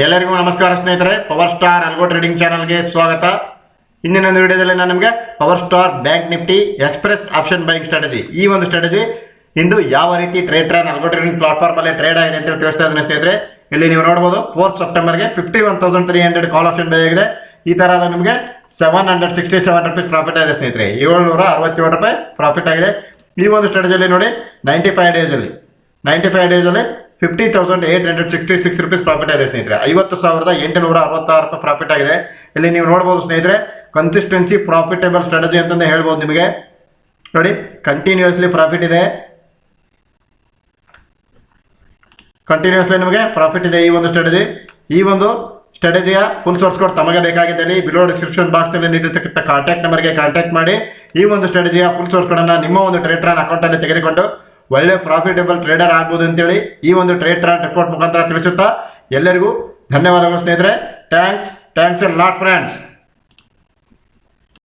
ಎಲ್ಲರಿಗೂ ನಮಸ್ಕಾರ ಸ್ನೇಹಿತರೆ. ಪವರ್ ಸ್ಟಾರ್ ಅಲ್ಗೋ ಟ್ರೇಡಿಂಗ್ ಚಾನಲ್ಗೆ ಸ್ವಾಗತ. ಇಂದಿನ ಒಂದು ವಿಡಿಯೋದಲ್ಲಿ ನಾನು ನಿಮಗೆ power star bank Nifty express option buying strategy, ಈ ಒಂದು ಸ್ಟ್ರಾಟಜಿ ಇಂದು ಯಾವ ರೀತಿ ಟ್ರೇಡ್ ಅಲ್ಗೋ ಟ್ರೇಡಿಂಗ್ ಪ್ಲಾಟ್ಫಾರ್ಮ್ ಅಲ್ಲಿ ಟ್ರೇಡ್ ಆಗಿದೆ ಅಂತ ತಿಳಿಸ್ತಾ ಇದ್ದೀನಿ ಸ್ನೇಹಿತರೆ. ಇಲ್ಲಿ ನೀವು ನೋಡಬಹುದು 4 ಸೆಪ್ಟೆಂಬರ್ಗೆ 51,300 ಕಾಲ್ ಆಪ್ಷನ್ ಬೈ ಆಗಿದೆ. ಈ ತರ ನಿಮಗೆ 767 rupees ಪ್ರಾಫಿಟ್ ಆಗಿದೆ ಸ್ನೇಹಿತರೆ. 767 ರೂಪಾಯಿ ಪ್ರಾಫಿಟ್ ಆಗಿದೆ ಈ ಒಂದು ಸ್ಟ್ರಾಟಜಿಯಲ್ಲಿ. ನೋಡಿ 95 ಡೇಸ್ ಅಲ್ಲಿ 50,866 rupees ಪ್ರಾಫಿಟ್ ಆಗಿದೆ ಸ್ನೇಹಿತರೆ. 50,866 ರೂಪಾಯಿ ಪ್ರಾಫಿಟ್ ಆಗಿದೆ. ಇಲ್ಲಿ ನೀವು ನೋಡಬಹುದು ಸ್ನೇಹಿತರೆ, ಕನ್ಸಿಸ್ಟೆನ್ಸಿ ಪ್ರಾಫಿಟೇಬಲ್ ಸ್ಟ್ರಾಟಜಿ ಅಂತಂದು ಹೇಳ್ಬೋದು. ನಿಮಗೆ ನೋಡಿ ಕಂಟಿನ್ಯೂಸ್ಲಿ ಪ್ರಾಫಿಟ್ ಇದೆ, ನಿಮಗೆ ಪ್ರಾಫಿಟ್ ಇದೆ ಈ ಒಂದು ಸ್ಟ್ರಾಟಜಿ. ಈ ಒಂದು ಸ್ಟ್ರಾಟಜಿಯ ಫುಲ್ ಸೋರ್ಸ್ ಕೋಡ್ ತಮಗೆ ಬೇಕಾಗಿದ್ದಲ್ಲಿ ಬಿಲೋ ಡಿಸ್ಕ್ರಿಪ್ಷನ್ ಬಾಕ್ಸ್ ನಲ್ಲಿ ನೀಡಿರ್ತಕ್ಕಂಥ ಕಾಂಟ್ಯಾಕ್ಟ್ ನಂಬರ್ಗೆ ಕಾಂಟ್ಯಾಕ್ಟ್ ಮಾಡಿ ಈ ಒಂದು ಸ್ಟ್ರಾಟಜಿಯ ಫುಲ್ ಸೋರ್ಸ್ ಕೋಡ್ ಅನ್ನು ನಿಮ್ಮ ಒಂದು ಟ್ರೇಡ್ ಅಕೌಂಟ್ ಅಲ್ಲಿ ತೆಗೆದುಕೊಂಡು ಒಳ್ಳೆ ಪ್ರಾಫಿಟೇಬಲ್ ಟ್ರೇಡರ್ ಆಗ್ಬೋದು ಅಂತೇಳಿ ಈ ಒಂದು ಟ್ರೇಡ್ ರಿಪೋರ್ಟ್ ಮುಖಾಂತರ ತಿಳಿಸುತ್ತಾ ಎಲ್ಲರಿಗೂ ಧನ್ಯವಾದಗಳು ಸ್ನೇಹಿತರೆ. Thanks A lot friends.